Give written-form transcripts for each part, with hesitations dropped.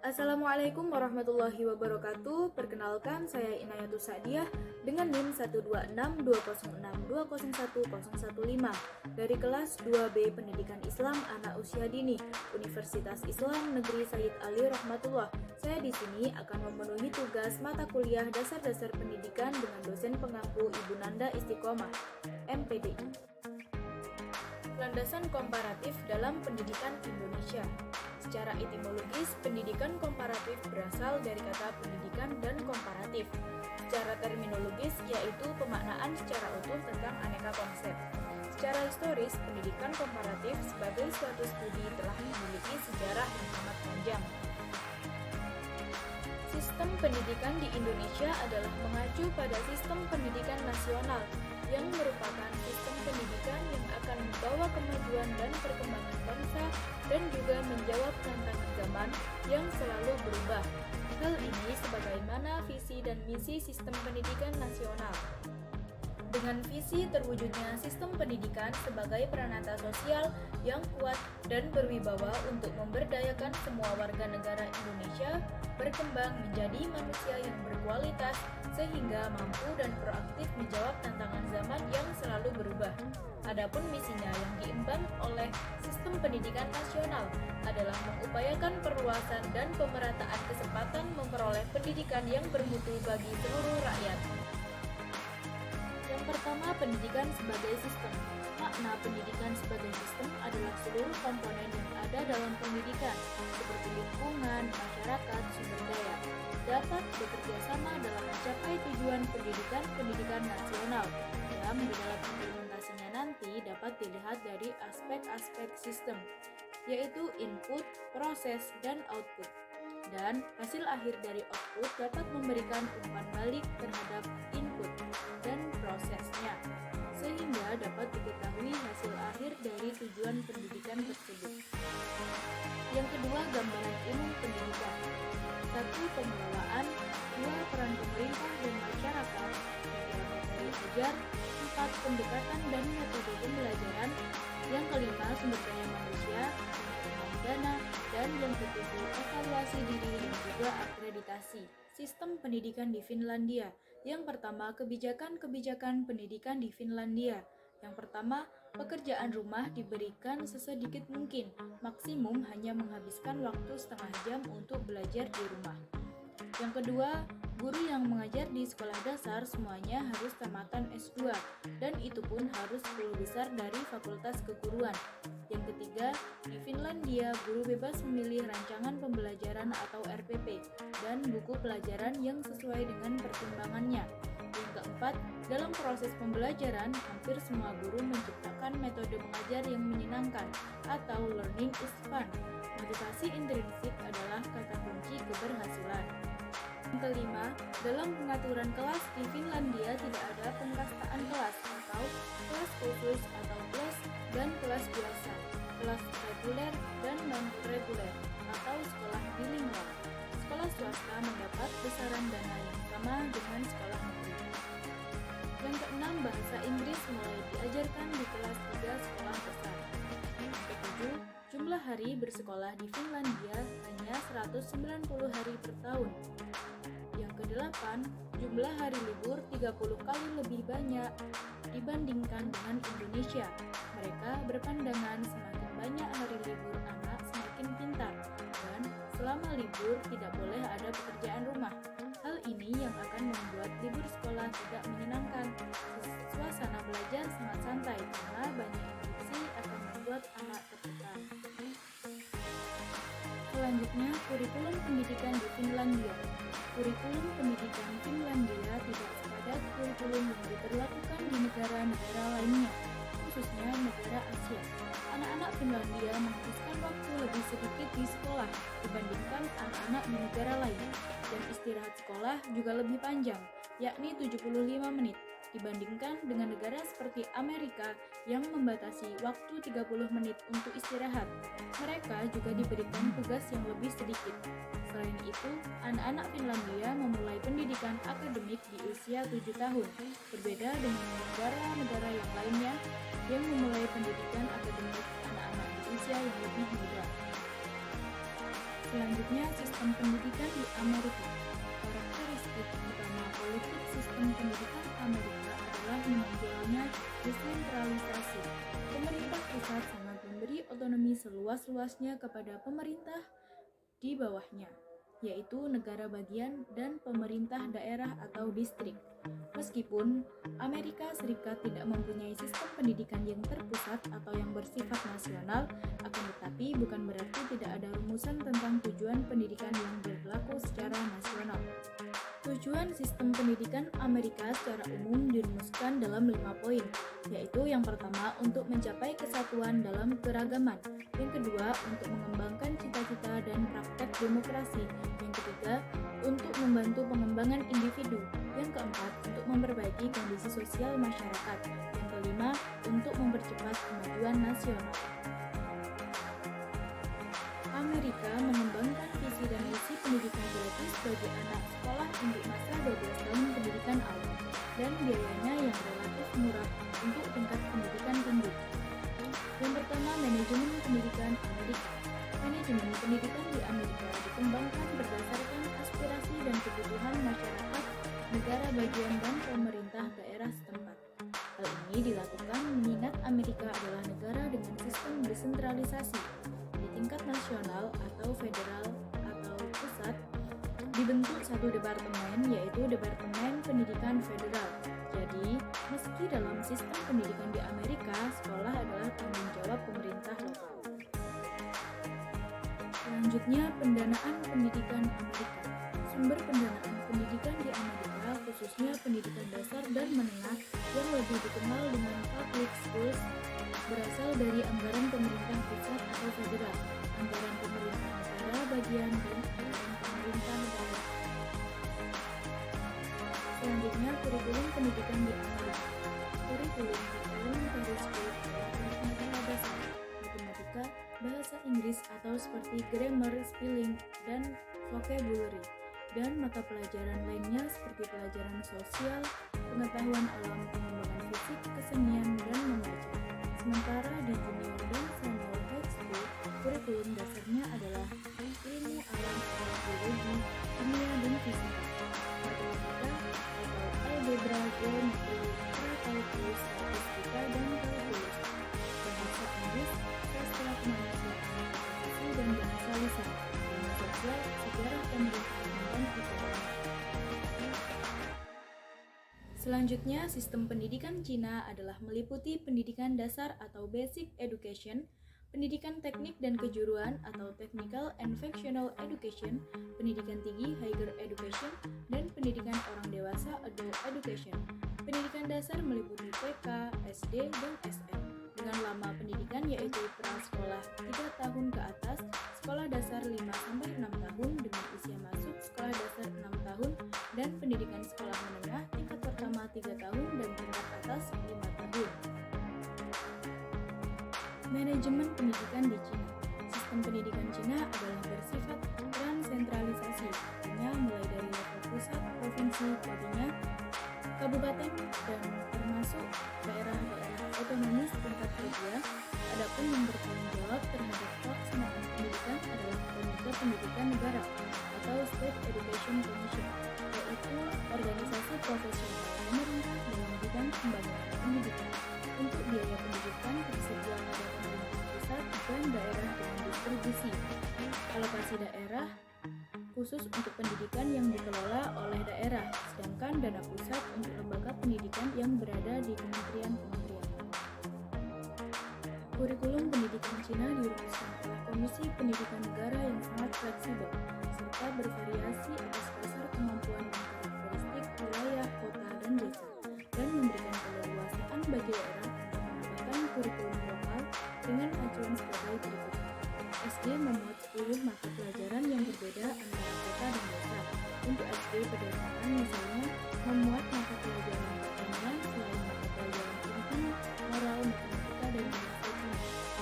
Assalamualaikum warahmatullahi wabarakatuh. Perkenalkan, saya Inayatus Sa'diyah dengan NIM 1262062010115 dari kelas 2B Pendidikan Islam Anak Usia Dini, Universitas Islam Negeri Sayyid Ali Rahmatullah. Saya di sini akan memenuhi tugas mata kuliah Dasar-Dasar Pendidikan dengan dosen pengampu Ibu Nanda Istiqomah, MPDI. Landasan komparatif dalam pendidikan Indonesia. Secara etimologis, pendidikan komparatif berasal dari kata pendidikan dan komparatif. Secara terminologis, yaitu pemaknaan secara utuh tentang aneka konsep. Secara historis, pendidikan komparatif sebagai suatu studi telah memiliki sejarah yang amat panjang. Sistem pendidikan di Indonesia adalah mengacu pada sistem pendidikan nasional yang merupakan sistem pendidikan yang akan membawa kemajuan dan perkembangan bangsa dan juga menjawab tantangan zaman yang selalu berubah. Hal ini sebagaimana visi dan misi sistem pendidikan nasional. Dengan visi terwujudnya sistem pendidikan sebagai peranata sosial yang kuat dan berwibawa untuk memberdayakan semua warga negara Indonesia berkembang menjadi manusia yang berkualitas sehingga mampu dan proaktif menjawab tantangan zaman yang selalu berubah. Adapun misinya yang diemban oleh sistem pendidikan nasional adalah mengupayakan perluasan dan pemerataan kesempatan memperoleh pendidikan yang bermutu bagi seluruh rakyat. Yang pertama, pendidikan sebagai sistem. Makna pendidikan sebagai sistem adalah seluruh komponen yang ada dalam pendidikan, seperti lingkungan, masyarakat, sumber daya, dapat bekerja sama dalam mencapai tujuan pendidikan nasional. Dalam implementasinya nanti dapat dilihat dari aspek-aspek sistem, yaitu input, proses, dan output. Dan hasil akhir dari output dapat memberikan umpan balik terhadap input dan prosesnya, sehingga dapat diketahui hasil akhir dari tujuan pendidikan tersebut. Yang kedua, gambaran umum pendidikan. 1. Pengelolaan. 2. Peran pemerintah dan masyarakat. 3. Materi ajar. 4. Pendekatan dan metode pembelajaran. Yang kelima, sumber daya manusia, dana, dan yang ketujuh, evaluasi diri dan juga akreditasi. Sistem pendidikan di Finlandia. Yang pertama, kebijakan-kebijakan pendidikan di Finlandia. Yang pertama, pekerjaan rumah diberikan sesedikit mungkin, maksimum hanya menghabiskan waktu setengah jam untuk belajar di rumah. Yang kedua, guru yang mengajar di sekolah dasar semuanya harus tamatan S2, dan itu pun harus 10 besar dari fakultas keguruan. Yang ketiga, di Finlandia, guru bebas memilih rancangan pembelajaran atau RPP dan buku pelajaran yang sesuai dengan pertimbangannya. Yang keempat, dalam proses pembelajaran, hampir semua guru menciptakan metode mengajar yang menyenangkan atau learning is fun. Motivasi intrinsik adalah kata kunci keberhasilan. Yang kelima, dalam pengaturan kelas di Finlandia tidak ada pengkastaan kelas atau kelas khusus atau kelas dan kelas biasa, kelas reguler dan non-reguler atau sekolah bilingual. Sekolah swasta mendapat besaran dana yang sama dengan sekolah negeri. Yang keenam, bahasa Inggris mulai diajarkan di kelas 3 sekolah besar. Yang ketujuh, jumlah hari bersekolah di Finlandia hanya 190 hari per tahun. Yang kedelapan, jumlah hari libur 30 kali lebih banyak dibandingkan dengan Indonesia. Mereka berpandangan semakin banyak hari libur anak semakin pintar, dan selama libur tidak boleh ada pekerjaan rumah. Hal ini yang akan membuat libur sekolah tidak menyenangkan. Suasana belajar sangat santai karena banyak instruksi akan membuat anak tertekan. Selanjutnya, kurikulum pendidikan di Finlandia. Kurikulum pendidikan Finlandia tidak sepadat kurikulum yang diberlakukan di negara-negara lainnya, khususnya negara Asia. Anak-anak Finlandia menghabiskan waktu lebih sedikit di sekolah dibandingkan anak-anak di negara lain, dan istirahat sekolah juga lebih panjang, yakni 75 menit, dibandingkan dengan negara seperti Amerika yang membatasi waktu 30 menit untuk istirahat. Mereka juga diberikan tugas yang lebih sedikit. Selain itu, anak-anak Finlandia memulai pendidikan akademik di usia 7 tahun, berbeda dengan negara-negara yang lainnya yang memulai pendidikan akademik anak-anak di usia yang lebih muda. Selanjutnya, sistem pendidikan di Amerika. Karakteristik utama politik sistem pendidikan Amerika adalah menonjolnya desentralisasi. Pemerintah pusat sangat memberi otonomi seluas-luasnya kepada pemerintah di bawahnya, yaitu negara bagian dan pemerintah daerah atau distrik. Meskipun Amerika Serikat tidak mempunyai sistem pendidikan yang terpusat atau yang bersifat nasional, akan tetapi bukan berarti tidak ada rumusan tentang tujuan pendidikan yang berlaku secara nasional. Tujuan sistem pendidikan Amerika secara umum dirumuskan dalam 5 poin, yaitu yang pertama untuk mencapai kesatuan dalam keragaman, yang kedua untuk mengembangkan cita-cita dan praktek demokrasi, yang ketiga untuk membantu pengembangan individu, yang keempat untuk memperbaiki kondisi sosial masyarakat, yang kelima untuk mempercepat kemajuan nasional. Amerika mengembangkan visi dan misi pendidikan gratis bagi anak sekolah untuk masa 12 tahun pendidikan awal dan biayanya yang relatif murah untuk tingkat pendidikan tinggi. Yang pertama, manajemen pendidikan Amerika. Manajemen pendidikan di Amerika dikembangkan berdasarkan aspirasi dan kebutuhan masyarakat, negara bagian dan pemerintah daerah setempat. Hal ini dilakukan mengingat Amerika adalah negara dengan sistem desentralisasi. Tingkat nasional atau federal atau pusat dibentuk satu departemen, yaitu Departemen Pendidikan Federal. Jadi, meski dalam sistem pendidikan di Amerika, sekolah adalah tanggung jawab pemerintah lokal. Selanjutnya, pendanaan pendidikan Amerika. Sumber pendanaan pendidikan di Amerika, khususnya pendidikan dasar dan menengah yang lebih dikenal dengan public schools, berasal dari anggaran pemerintah pusat atau federal, anggaran pemerintah negara bagian, dan anggaran pemerintah daerah. Selanjutnya, kurikulum pendidikan di Amerika. Kurikulum harus matematika dasar, matematika, bahasa Inggris atau seperti grammar, spelling, dan vocabulary, dan mata pelajaran lainnya seperti pelajaran sosial, pengetahuan alam, pengembangan fisik, kesenian, dan membaca. Sementara di junior dan senior high school, kurikulum dasarnya adalah ilmu alam atau biologi, kimia, dan fisika, matematika atau algebra, geometri, prakalkulus, statistika, dan kalkulus, bahasa Inggris, sastra kemanusiaan, bahasa dan bahasa lisan, ilmu sosial, sejarah pemerintahan, dan ekonomi. Selanjutnya, sistem pendidikan Cina adalah meliputi pendidikan dasar atau basic education, pendidikan teknik dan kejuruan atau technical and vocational education, pendidikan tinggi higher education, dan pendidikan orang dewasa adult education. Pendidikan dasar meliputi TK, SD, dan SM. Dengan lama pendidikan yaitu prasekolah 3 tahun ke atas, sekolah dasar 5-6 tahun dengan usia masuk sekolah dasar 6 tahun, dan pendidikan sekolah menengah tingkat pertama 3 tahun dan tingkat atas 5 tahun. Manajemen pendidikan di Cina. Sistem pendidikan Cina adalah bersifat transentralisasi, artinya mulai dari level pusat, provinsi, jadinya kabupaten, dan termasuk daerah-daerah otonomis tingkat region. Adapun yang bertanggung jawab terhadap pelaksanaan pendidikan adalah Komite Pendidikan Negara atau State Education Commission, yaitu organisasi profesional pemerintah dalam bidang pembangunan pendidikan. Untuk biaya pendidikan tersedia pada pemerintah pusat dan daerah dengan distribusi alokasi daerah khusus untuk pendidikan yang dikelola oleh daerah, sedangkan dana pusat untuk lembaga pendidikan yang berada di kementerian-kementerian. Kurikulum pendidikan Cina dirumuskan oleh Komisi Pendidikan Negara yang sangat fleksibel, serta bervariasi atas dasar kemampuan dan karakteristik wilayah, kota, dan desa, dan memberikan keleluasaan bagi daerah untuk menambahkan kurikulum lokal dengan acuan sebagai berikut. SD memuat 10 mata pelajaran yang berbeda antara kota dan desa. Untuk SD pedesaan misalnya memuat mata pelajaran pertanian selain mata pelajaran ilmu, moral, matematika, dan bahasa Cina.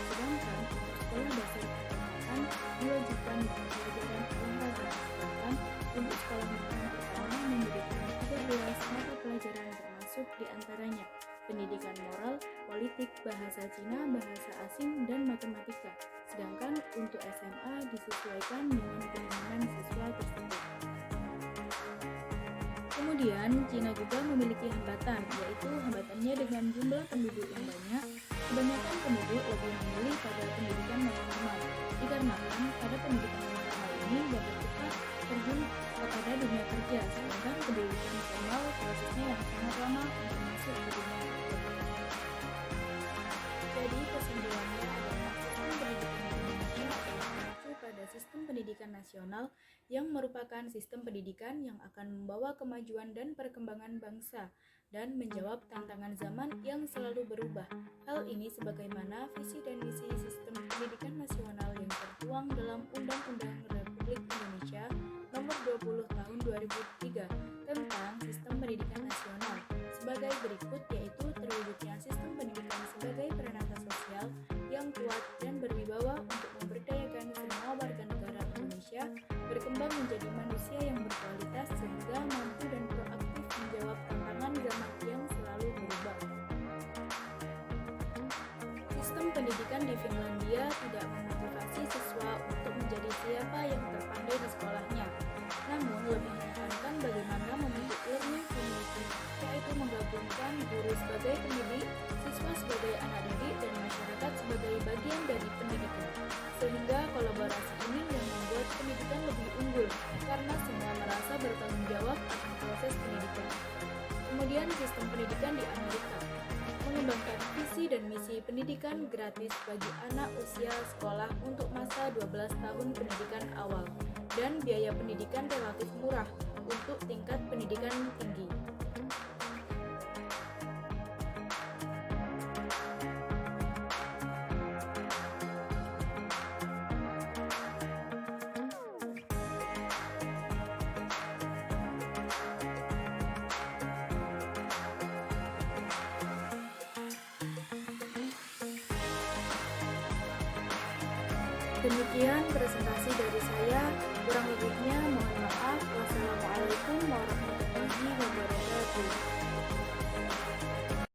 Sedangkan untuk sekolah dasar pertanian diwajibkan mata pelajaran olahraga. Sedangkan untuk sekolah menengah pertama memberikan 13 mata pelajaran termasuk diantaranya pendidikan moral, politik, bahasa Cina, bahasa asing, dan matematika. Sedangkan untuk SMA disesuaikan dengan keinginan siswa tersebut. Kemudian, Cina juga memiliki hambatan, yaitu hambatannya dengan jumlah penduduk yang banyak. Kebanyakan penduduk lebih memilih pada pendidikan non formal, dikarenakan pada pendidikan non formal ini dapat cepat terjun kepada dunia kerja, sedangkan pendidikan formal prosesnya yang sangat lama untuk masuk ke dunia kerja. Jadi kesimpulannya adalah sistem pendidikan Indonesia adalah mengacu pada sistem pendidikan nasional yang merupakan sistem pendidikan yang akan membawa kemajuan dan perkembangan bangsa dan menjawab tantangan zaman yang selalu berubah. Hal ini sebagaimana visi dan misi sistem pendidikan nasional yang tertuang dalam Undang-Undang Republik Indonesia Nomor 20 Tahun 2003 tentang Sistem Pendidikan Nasional sebagai berikut, yaitu terwujudnya sistem pendidikan sebagai peranata sosial yang kuat dan berwibawa untuk memberdayakan semua warga negara Indonesia berkembang menjadi manusia yang berkualitas sehingga mampu dan proaktif menjawab tantangan zaman yang selalu berubah. Sistem pendidikan di Finlandia tidak memotivasi siswa untuk menjadi siapa yang terpandai di sekolahnya, namun lebih menekankan bagaimana membentuk learning community, yaitu menggabungkan guru sebagai pendidik, siswa sebagai anak didik, dan masyarakat sebagai bagian dari pendidikan. Sehingga kolaborasi ini yang membuat pendidikan lebih unggul, karena semua merasa bertanggung jawab akan proses pendidikan. Kemudian sistem pendidikan di Amerika mengembangkan visi dan misi pendidikan gratis bagi anak usia sekolah untuk masa 12 tahun pendidikan awal dan biaya pendidikan relatif murah untuk tingkat pendidikan tinggi. Demikian presentasi dari saya, kurang lebihnya mohon maaf.